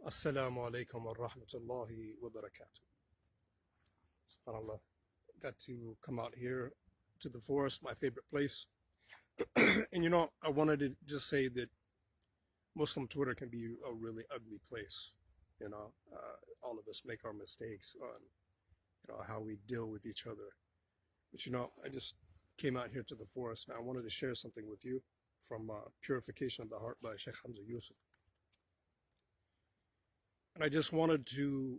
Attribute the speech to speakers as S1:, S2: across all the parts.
S1: Assalamu alaikum wa rahmatullahi wa barakatuh. SubhanAllah. Got to come out here to the forest, my favorite place. And I wanted to just say that Muslim Twitter can be a really ugly place. All of us make our mistakes on, how we deal with each other. But I just came out here to the forest and I wanted to share something with you from Purification of the Heart by Sheikh Hamza Yusuf. And I just wanted to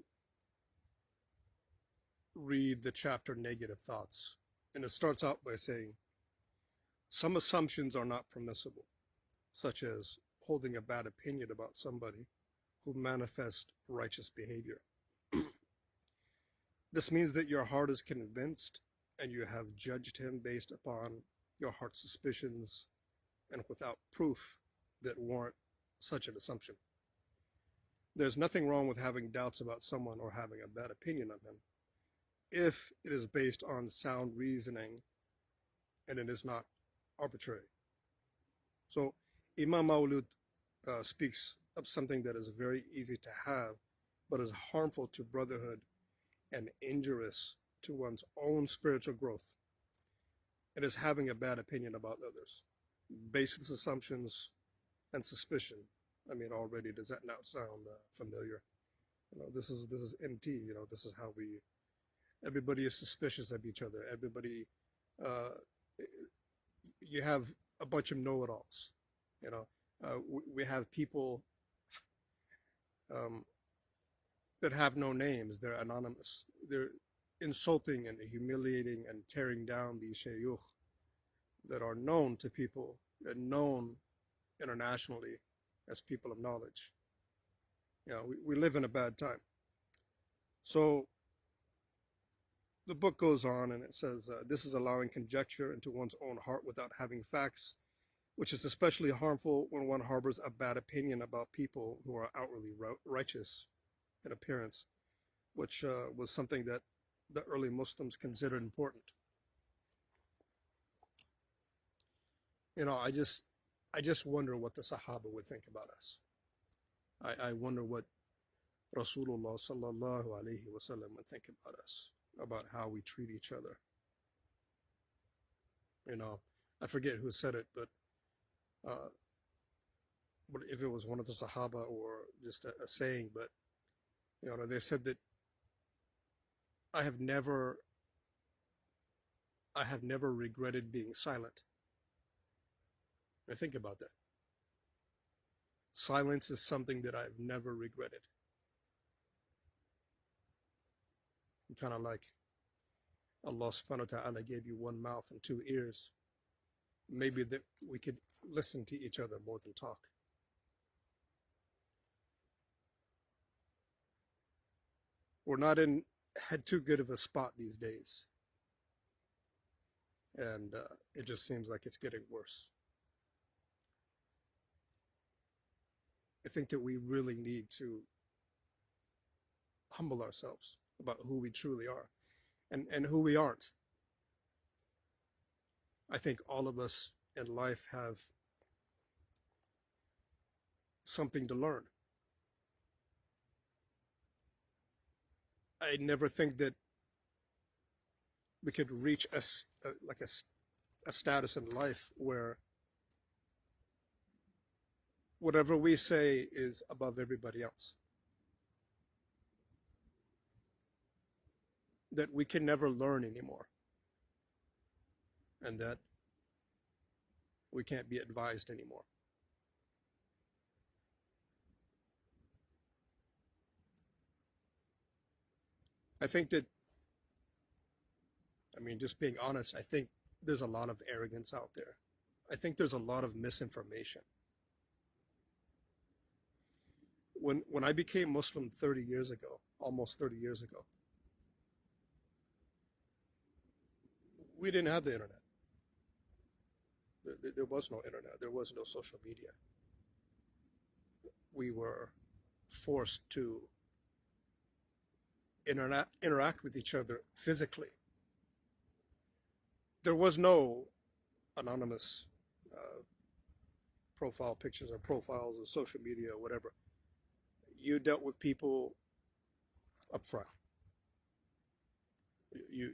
S1: read the chapter Negative Thoughts. And it starts out by saying, some assumptions are not permissible, such as holding a bad opinion about somebody who manifests righteous behavior. This means that your heart is convinced and you have judged him based upon your heart's suspicions and without proof that warrant such an assumption. There's nothing wrong with having doubts about someone or having a bad opinion of him, if it is based on sound reasoning and it is not arbitrary. So Imam Maulud speaks of something that is very easy to have, but is harmful to brotherhood and injurious to one's own spiritual growth. It is having a bad opinion about others, baseless assumptions and suspicion. I mean, already does that not sound familiar? This is MT. This is how everybody is suspicious of each other. Everybody, you have a bunch of know-it-alls. We have people that have no names. They're anonymous. They're insulting and humiliating and tearing down these shayukh that are known to people and known internationally as people of knowledge. We live in a bad time. So the book goes on and it says, this is allowing conjecture into one's own heart without having facts, which is especially harmful when one harbors a bad opinion about people who are outwardly righteous in appearance, which was something that the early Muslims considered important. I just wonder what the Sahaba would think about us. I wonder what Rasulullah sallallahu alaihi wasallam would think about us, about how we treat each other. I forget who said it, but if it was one of the Sahaba or just a saying, but they said that I have never regretted being silent. I think about that. Silence is something that I've never regretted. Kind of like Allah subhanahu wa ta'ala gave you one mouth and two ears. Maybe that we could listen to each other more than talk. We're not had too good of a spot these days. And it just seems like it's getting worse. I think that we really need to humble ourselves about who we truly are and who we aren't. I think all of us in life have something to learn. I never think that we could reach a status in life where whatever we say is above everybody else. That we can never learn anymore. And that we can't be advised anymore. I think that, just being honest, I think there's a lot of arrogance out there. I think there's a lot of misinformation. When I became Muslim 30 years ago, almost 30 years ago, we didn't have the internet. There was no internet. There was no social media. We were forced to interact with each other physically. There was no anonymous profile pictures or profiles of social media or whatever. you dealt with people up front. You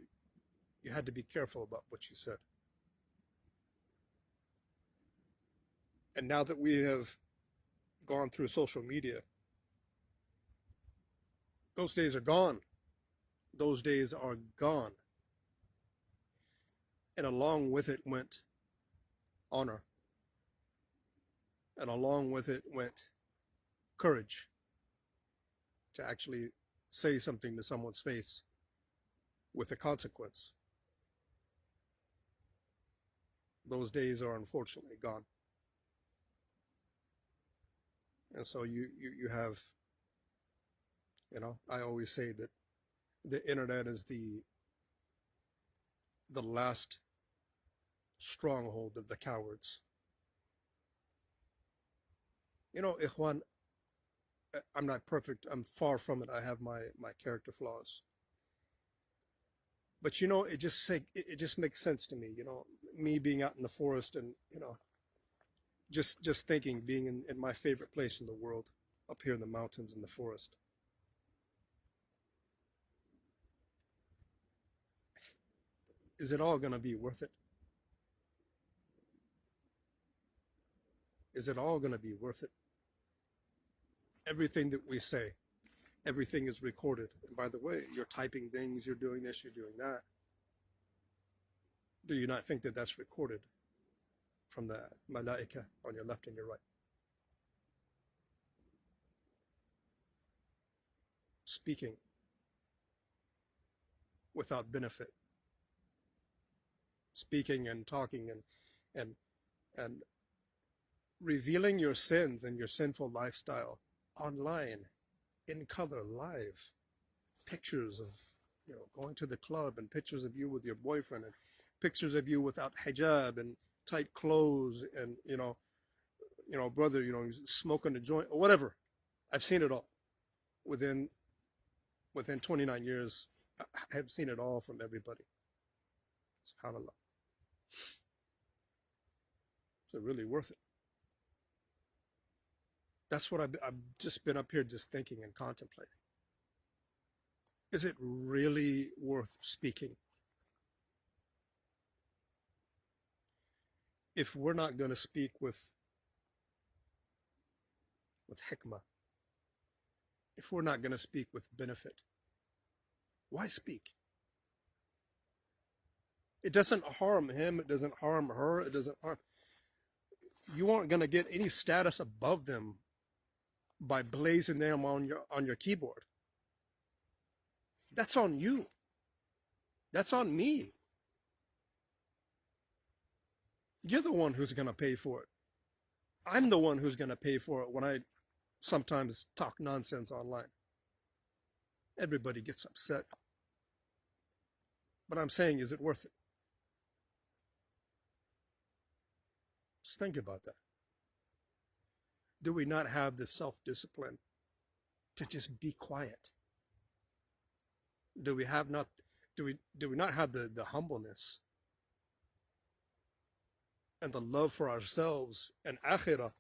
S1: you had to be careful about what you said. And now that we have gone through social media, those days are gone. Those days are gone. And along with it went honor. And along with it went courage to actually say something to someone's face with a consequence. Those days are unfortunately gone. And so you have, I always say that the internet is the last stronghold of the cowards. Ikhwan, I'm not perfect. I'm far from it. I have my character flaws. But it just makes sense to me. Me being out in the forest and just thinking, being in my favorite place in the world, up here in the mountains in the forest. Is it all gonna be worth it? Is it all gonna be worth it? Everything that we say, everything is recorded. And by the way, you're typing things, you're doing this, you're doing that. Do you not think that that's recorded from the malaika on your left and your right? Speaking without benefit, speaking and talking and revealing your sins and your sinful lifestyle online, in color, live, pictures of going to the club, and pictures of you with your boyfriend, and pictures of you without hijab and tight clothes, and brother, smoking a joint or whatever. I've seen it all. Within 29 years, I have seen it all from everybody. SubhanAllah. Is it really worth it? That's what I've just been up here just thinking and contemplating. Is it really worth speaking? If we're not going to speak with hikmah, if we're not going to speak with benefit, why speak? It doesn't harm him, it doesn't harm her, it doesn't harm. You aren't going to get any status above them by blazing them on your keyboard. That's on you. That's on me. You're the one who's going to pay for it. I'm the one who's going to pay for it when I sometimes talk nonsense online. Everybody gets upset. But I'm saying, is it worth it? Just think about that. Do we not have the self-discipline to just be quiet? Do we not have the humbleness and the love for ourselves and akhirah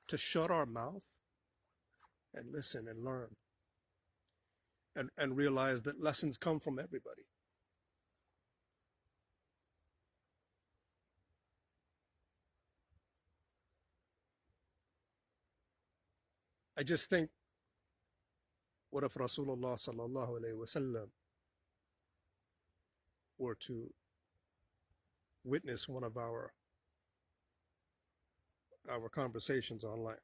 S1: to shut our mouth and listen and learn and realize that lessons come from everybody? I just think, what if Rasulullah sallallahu alaihi wasallam were to witness one of our conversations online?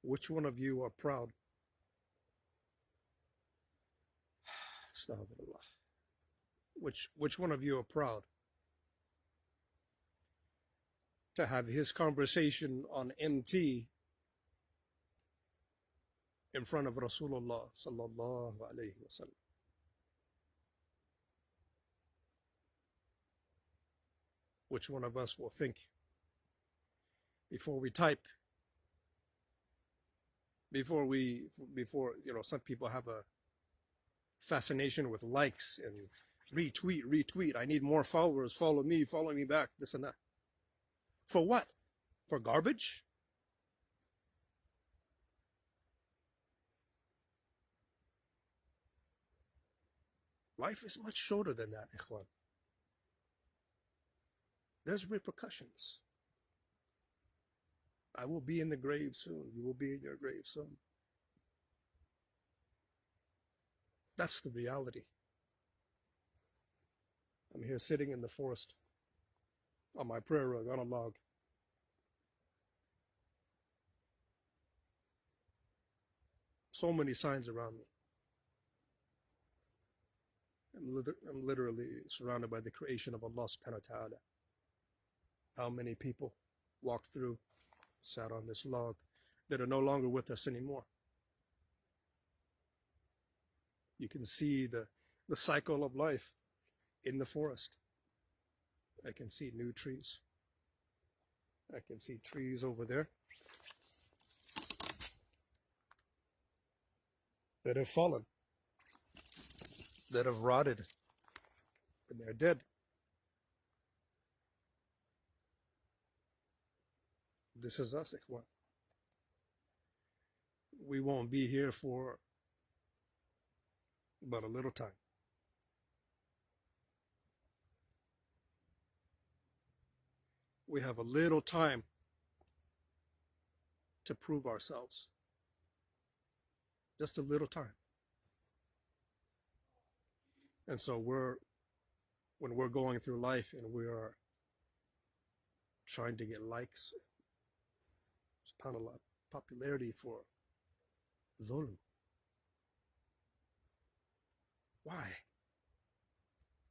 S1: Which one of you are proud? Astaghfirullah. Which one of you are proud to have his conversation on MT in front of Rasulullah sallallahu alaihi wasallam? Which one of us will think before we type? Before some people have a fascination with likes and Retweet, retweet. I need more followers. Follow me back. This and that. For what? For garbage? Life is much shorter than that, ikhwan. There's repercussions. I will be in the grave soon. You will be in your grave soon. That's the reality. I'm here sitting in the forest on my prayer rug on a log. So many signs around me. I'm literally surrounded by the creation of Allah subhanahu wa ta'ala. How many people walked through, sat on this log, that are no longer with us anymore. You can see the cycle of life in the forest. I can see new trees. I can see trees over there that have fallen, that have rotted, and they're dead. This is us, ikhwan. We won't be here for but a little time. We have a little time to prove ourselves. Just a little time. And so when we're going through life and we are trying to get likes, subhanAllah, popularity for dhulm. Why?